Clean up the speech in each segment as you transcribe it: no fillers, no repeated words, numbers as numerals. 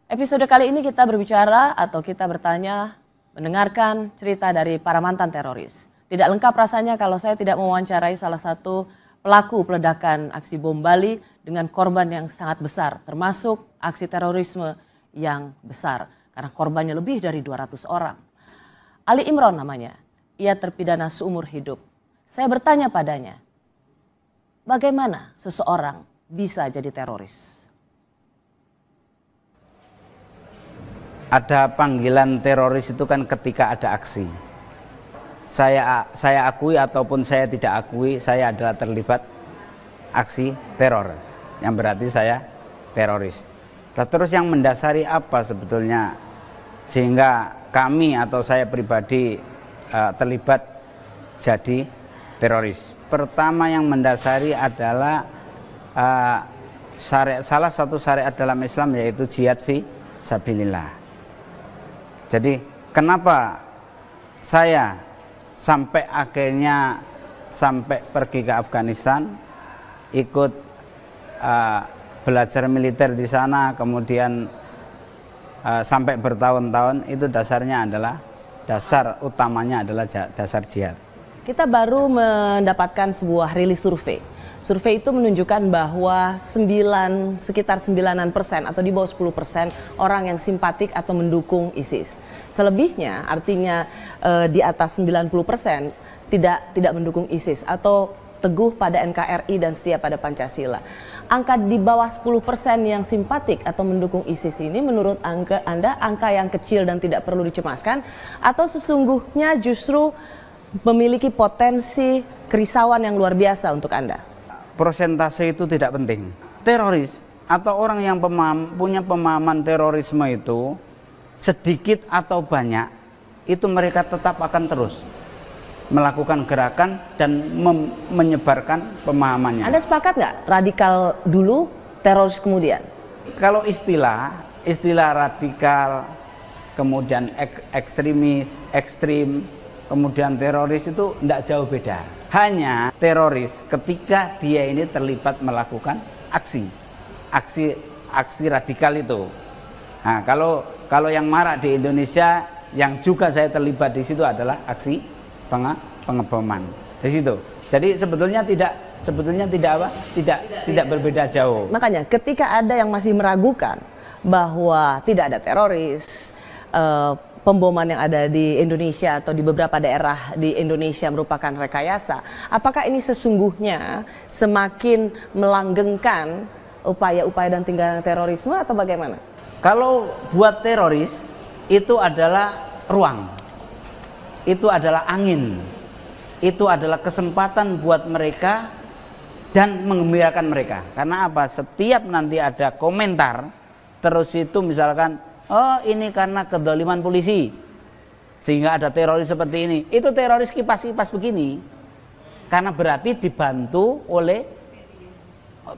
Episode kali ini kita berbicara atau kita bertanya, mendengarkan cerita dari para mantan teroris. Tidak lengkap rasanya kalau saya tidak mewawancarai salah satu pelaku peledakan aksi bom Bali dengan korban yang sangat besar, termasuk aksi terorisme yang besar karena korbannya lebih dari 200 orang. Ali Imron namanya, ia terpidana seumur hidup. Saya bertanya padanya, bagaimana seseorang bisa jadi teroris? Ada panggilan teroris itu kan ketika ada aksi. Saya akui ataupun saya tidak akui, saya adalah terlibat aksi teror, yang berarti saya teroris. Nah, terus yang mendasari apa sebetulnya sehingga kami atau saya pribadi terlibat jadi teroris? Pertama yang mendasari adalah salah satu syariat dalam Islam, yaitu jihad fi sabilillah. Jadi kenapa saya sampai akhirnya pergi ke Afghanistan, ikut belajar militer di sana, kemudian sampai bertahun-tahun, itu dasar utamanya adalah dasar jihad. Kita baru mendapatkan sebuah rilis survei. Survei itu menunjukkan bahwa sekitar 9% atau di bawah 10% orang yang simpatik atau mendukung ISIS. Selebihnya artinya di atas 90% tidak mendukung ISIS atau teguh pada NKRI dan setia pada Pancasila. Angka di bawah 10% yang simpatik atau mendukung ISIS ini menurut Anda angka yang kecil dan tidak perlu dicemaskan, atau sesungguhnya justru memiliki potensi kerisauan yang luar biasa untuk Anda? Persentase itu tidak penting. Teroris atau orang yang punya pemahaman terorisme itu sedikit atau banyak, itu mereka tetap akan terus melakukan gerakan dan menyebarkan pemahamannya. Anda sepakat nggak radikal dulu, teroris kemudian? Kalau istilah radikal, kemudian ekstremis, ekstrim, kemudian teroris itu tidak jauh beda. Hanya teroris ketika dia ini terlibat melakukan aksi radikal itu. Nah, kalau yang marak di Indonesia yang juga saya terlibat di situ adalah aksi pengeboman di situ. Jadi sebetulnya tidak berbeda jauh. Makanya ketika ada yang masih meragukan bahwa tidak ada teroris, pemboman yang ada di Indonesia atau di beberapa daerah di Indonesia merupakan rekayasa, apakah ini sesungguhnya semakin melanggengkan upaya-upaya dan tindakan terorisme atau bagaimana? Kalau buat teroris itu adalah ruang, itu adalah angin, itu adalah kesempatan buat mereka dan menggembirakan mereka. Karena apa? Setiap nanti ada komentar terus itu misalkan, oh ini karena kedoliman polisi sehingga ada teroris seperti ini. Itu teroris kipas-kipas begini. Karena berarti dibantu oleh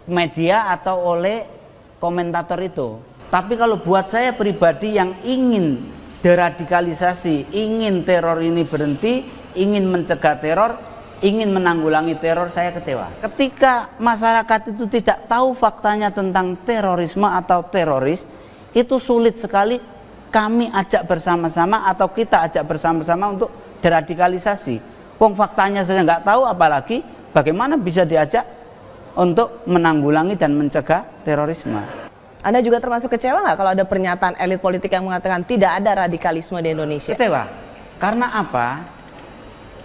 media atau oleh komentator itu. Tapi kalau buat saya pribadi yang ingin deradikalisasi, ingin teror ini berhenti, ingin mencegah teror, ingin menanggulangi teror, saya kecewa. Ketika masyarakat itu tidak tahu faktanya tentang terorisme atau teroris, itu sulit sekali kami ajak bersama-sama atau kita ajak bersama-sama untuk deradikalisasi. Wong faktanya saya nggak tahu, apalagi bagaimana bisa diajak untuk menanggulangi dan mencegah terorisme. Anda juga termasuk kecewa nggak kalau ada pernyataan elit politik yang mengatakan tidak ada radikalisme di Indonesia? Kecewa. Karena apa?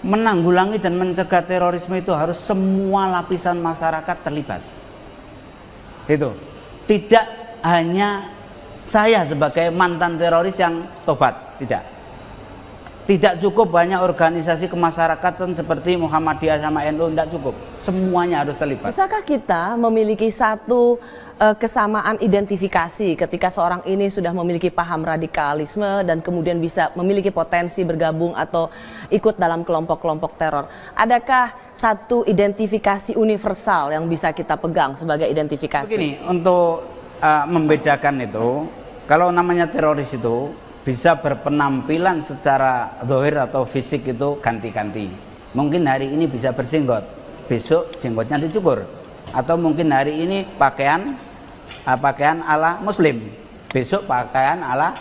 Menanggulangi dan mencegah terorisme itu harus semua lapisan masyarakat terlibat. Itu. Tidak hanya saya sebagai mantan teroris yang tobat, tidak. Tidak cukup banyak organisasi kemasyarakatan seperti Muhammadiyah sama NU, tidak cukup. Semuanya harus terlibat. Bisakah kita memiliki satu kesamaan identifikasi ketika seorang ini sudah memiliki paham radikalisme dan kemudian bisa memiliki potensi bergabung atau ikut dalam kelompok-kelompok teror? Adakah satu identifikasi universal yang bisa kita pegang sebagai identifikasi? Begini, untuk membedakan itu, kalau namanya teroris itu bisa berpenampilan secara zahir atau fisik itu ganti-ganti. Mungkin hari ini bisa berjenggot, besok jenggotnya dicukur. Atau mungkin hari ini pakaian ala muslim, besok pakaian ala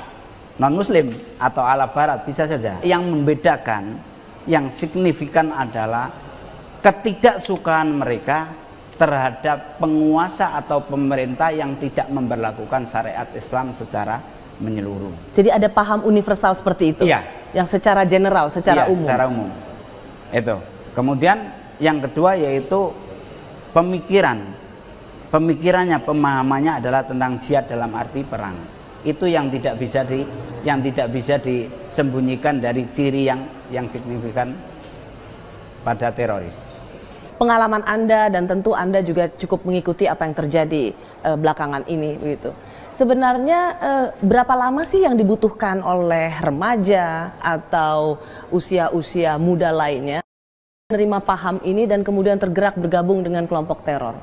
non-muslim atau ala barat, bisa saja. Yang membedakan, yang signifikan adalah ketidaksukaan mereka terhadap penguasa atau pemerintah yang tidak memberlakukan syariat Islam secara menyeluruh. Jadi ada paham universal seperti itu? Iya. Yang secara general, secara umum? Secara umum. Itu. Kemudian yang kedua yaitu pemikirannya, pemahamannya adalah tentang jihad dalam arti perang. Itu yang tidak bisa disembunyikan dari ciri yang signifikan pada teroris. Pengalaman Anda dan tentu Anda juga cukup mengikuti apa yang terjadi belakangan ini begitu. Sebenarnya berapa lama sih yang dibutuhkan oleh remaja atau usia-usia muda lainnya menerima paham ini dan kemudian tergerak bergabung dengan kelompok teror?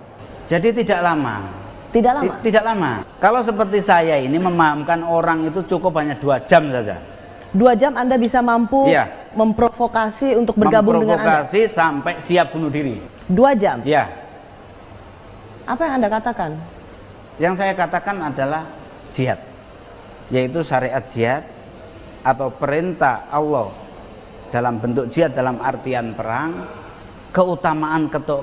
Jadi tidak lama. Tidak lama? Tidak lama. Kalau seperti saya ini memahamkan orang itu cukup hanya 2 jam saja. 2 jam Anda bisa mampu memprovokasi untuk bergabung dengan Anda? Memprovokasi sampai siap bunuh diri. 2 jam? Ya. Apa yang Anda katakan? Yang saya katakan adalah jihad, yaitu syariat jihad atau perintah Allah dalam bentuk jihad dalam artian perang,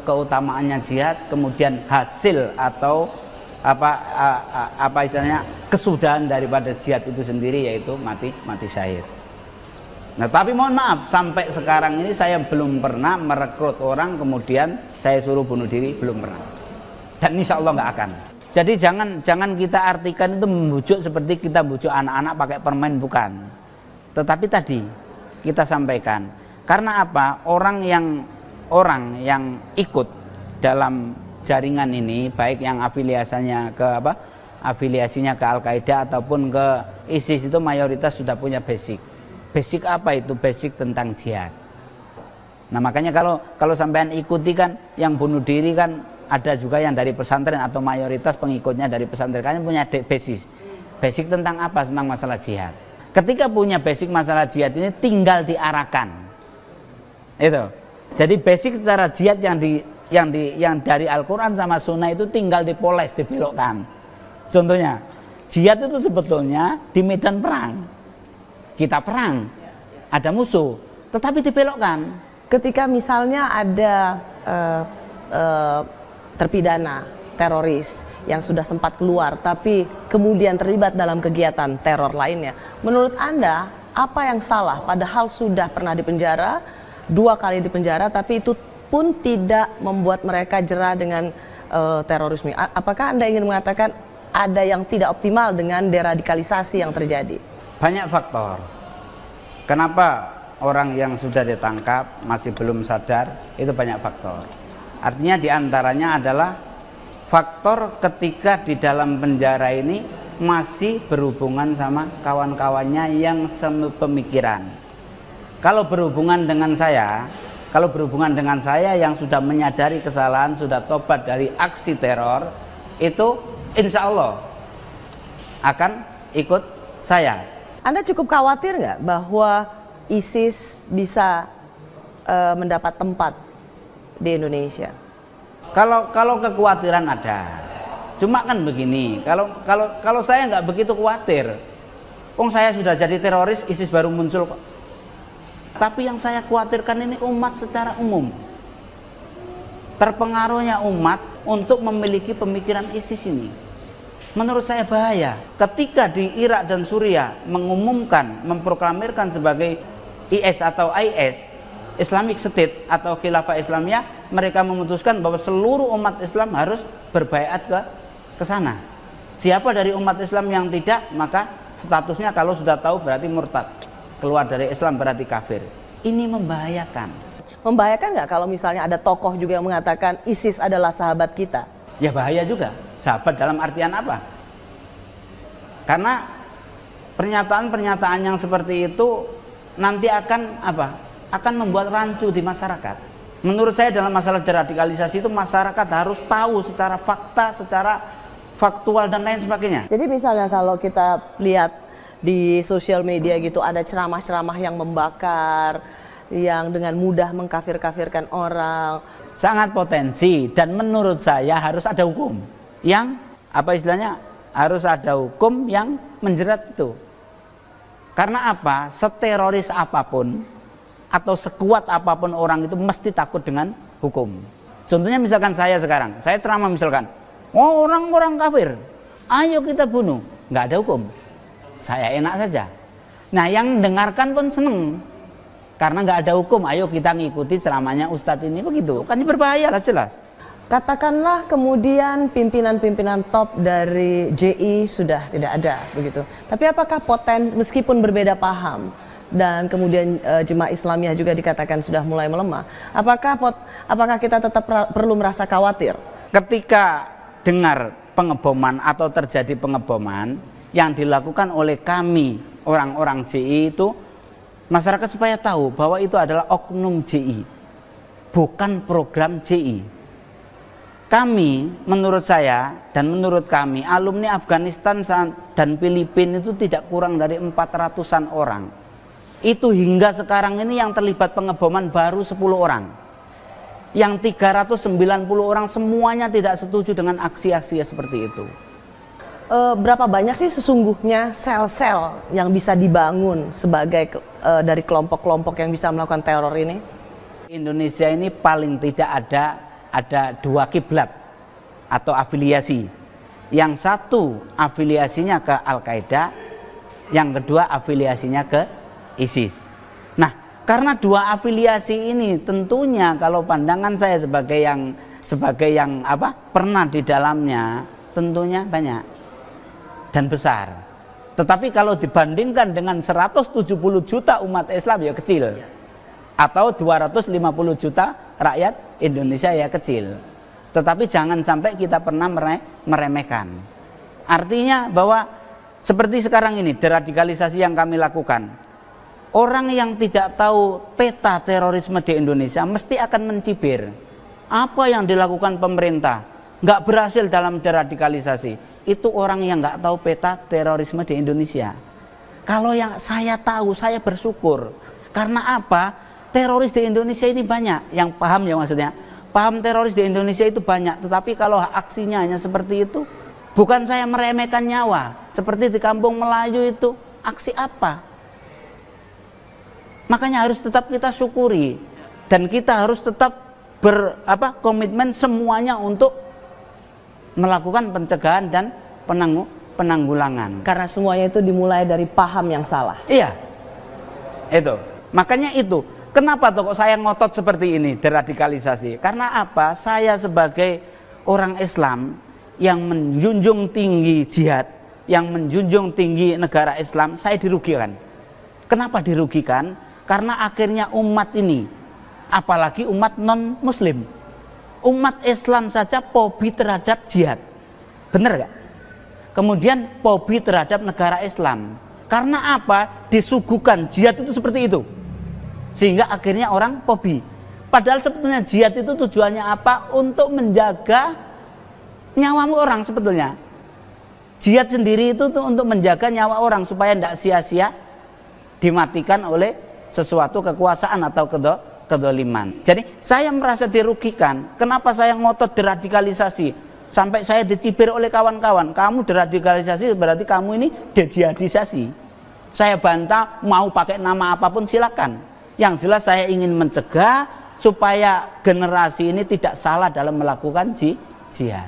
keutamaannya jihad, kemudian hasil atau apa istilahnya kesudahan daripada jihad itu sendiri yaitu mati syahid. Nah, tapi mohon maaf, sampai sekarang ini saya belum pernah merekrut orang kemudian saya suruh bunuh diri, belum pernah. Dan insya Allah nggak akan. Jadi jangan kita artikan itu membujuk seperti kita bujuk anak-anak pakai permen, bukan. Tetapi tadi kita sampaikan, karena apa? Orang yang ikut dalam jaringan ini, baik yang afiliasinya ke Al-Qaeda ataupun ke ISIS, itu mayoritas sudah punya basic. Basic apa itu? Basic tentang jihad. Nah, makanya kalau sampean ikuti kan yang bunuh diri kan ada juga yang dari pesantren atau mayoritas pengikutnya dari pesantren, kalian punya basic tentang apa? Tentang masalah jihad. Ketika punya basic masalah jihad ini tinggal diarahkan. Itu. Jadi basic secara jihad yang dari Al-Qur'an sama Sunnah itu tinggal dipoles, dibelokkan. Contohnya, jihad itu sebetulnya di medan perang. Kita perang, ada musuh, tetapi dibelokkan. Ketika misalnya ada terpidana teroris yang sudah sempat keluar tapi kemudian terlibat dalam kegiatan teror lainnya, menurut Anda apa yang salah? Padahal sudah pernah dipenjara, 2 kali dipenjara, tapi itu pun tidak membuat mereka jera dengan terorisme. Apakah Anda ingin mengatakan ada yang tidak optimal dengan deradikalisasi yang terjadi? Banyak faktor. Kenapa orang yang sudah ditangkap masih belum sadar? Itu banyak faktor. Artinya diantaranya adalah faktor ketika di dalam penjara ini masih berhubungan sama kawan-kawannya yang sepemikiran. Kalau berhubungan dengan saya yang sudah menyadari kesalahan, sudah tobat dari aksi teror, itu insya Allah akan ikut saya. Anda cukup khawatir nggak bahwa ISIS bisa mendapat tempat di Indonesia? Kalau kekhawatiran ada, cuma kan begini, kalau saya nggak begitu khawatir, saya sudah jadi teroris, ISIS baru muncul kok. Tapi yang saya khawatirkan ini umat secara umum, terpengaruhnya umat untuk memiliki pemikiran ISIS ini. Menurut saya bahaya. Ketika di Irak dan Suriah mengumumkan, memproklamirkan sebagai IS atau IS, Islamic State atau Khilafah Islamiyah, mereka memutuskan bahwa seluruh umat Islam harus berbaiat ke sana. Siapa dari umat Islam yang tidak, maka statusnya kalau sudah tahu berarti murtad, keluar dari Islam berarti kafir. Ini membahayakan. Membahayakan nggak kalau misalnya ada tokoh juga yang mengatakan ISIS adalah sahabat kita? Ya bahaya juga. Sahabat dalam artian apa? Karena pernyataan-pernyataan yang seperti itu nanti akan apa? Akan membuat rancu di masyarakat. Menurut saya dalam masalah deradikalisasi itu masyarakat harus tahu secara fakta, secara faktual dan lain sebagainya. Jadi misalnya kalau kita lihat di sosial media gitu ada ceramah-ceramah yang membakar, yang dengan mudah mengkafir-kafirkan orang. Sangat potensi dan menurut saya harus ada hukum yang apa istilahnya harus ada hukum yang menjerat itu. Karena apa? Seteroris apapun atau sekuat apapun orang itu mesti takut dengan hukum. Contohnya misalkan saya sekarang, saya ceramah misalkan, oh orang-orang kafir, ayo kita bunuh, nggak ada hukum, saya enak saja. Nah yang dengarkan pun seneng, karena nggak ada hukum, ayo kita ngikuti ceramahnya Ustadz ini, begitu. Kan ini berbahaya lah jelas. Katakanlah kemudian pimpinan-pimpinan top dari JI sudah tidak ada begitu. Tapi apakah meskipun berbeda paham dan kemudian jemaah Islamiyah juga dikatakan sudah mulai melemah, apakah kita tetap perlu merasa khawatir? Ketika dengar pengeboman atau terjadi pengeboman yang dilakukan oleh kami orang-orang JI itu, masyarakat supaya tahu bahwa itu adalah oknum JI, bukan program JI. Kami, menurut saya dan menurut kami, alumni Afghanistan dan Filipina itu tidak kurang dari 400-an orang. Itu hingga sekarang ini yang terlibat pengeboman baru 10 orang. Yang 390 orang semuanya tidak setuju dengan aksi-aksi seperti itu. Berapa banyak sih sesungguhnya sel-sel yang bisa dibangun sebagai dari kelompok-kelompok yang bisa melakukan teror ini? Indonesia ini paling tidak ada 2 kiblat atau afiliasi. Yang satu afiliasinya ke Al-Qaeda, yang kedua afiliasinya ke ISIS. Nah, karena 2 afiliasi ini tentunya kalau pandangan saya sebagai yang pernah di dalamnya, tentunya banyak dan besar. Tetapi kalau dibandingkan dengan 170 juta umat Islam ya kecil. Atau 250 juta rakyat Indonesia ya kecil. Tetapi jangan sampai kita pernah meremehkan. Artinya bahwa seperti sekarang ini deradikalisasi yang kami lakukan, orang yang tidak tahu peta terorisme di Indonesia mesti akan mencibir. Apa yang dilakukan pemerintah nggak berhasil dalam deradikalisasi, itu orang yang nggak tahu peta terorisme di Indonesia. Kalau yang saya tahu, saya bersyukur. Karena apa? Teroris di Indonesia ini banyak, yang paham ya maksudnya. Paham teroris di Indonesia itu banyak, tetapi kalau aksinya hanya seperti itu, bukan saya meremehkan nyawa. Seperti di Kampung Melayu itu, aksi apa? Makanya harus tetap kita syukuri dan kita harus tetap komitmen semuanya untuk melakukan pencegahan dan penanggulangan. Karena semuanya itu dimulai dari paham yang salah. Iya, itu. Makanya itu. Kenapa kok saya ngotot seperti ini deradikalisasi? Karena apa? Saya sebagai orang Islam yang menjunjung tinggi jihad, yang menjunjung tinggi negara Islam, saya dirugikan. Kenapa dirugikan? Karena akhirnya umat ini, apalagi umat non-muslim, umat Islam saja fobi terhadap jihad. Benar gak? Kemudian fobi terhadap negara Islam. Karena apa? Disuguhkan jihad itu seperti itu. Sehingga akhirnya orang fobi. Padahal sebetulnya jihad itu tujuannya apa? Untuk menjaga nyawa orang sebetulnya. Jihad sendiri itu untuk menjaga nyawa orang supaya tidak sia-sia dimatikan oleh sesuatu kekuasaan atau kedoliman. Jadi saya merasa dirugikan. Kenapa saya ngotot deradikalisasi? Sampai saya dicibir oleh kawan-kawan. Kamu deradikalisasi berarti kamu ini dejihadisasi. Saya bantah, mau pakai nama apapun silakan. Yang jelas saya ingin mencegah supaya generasi ini tidak salah dalam melakukan jihad.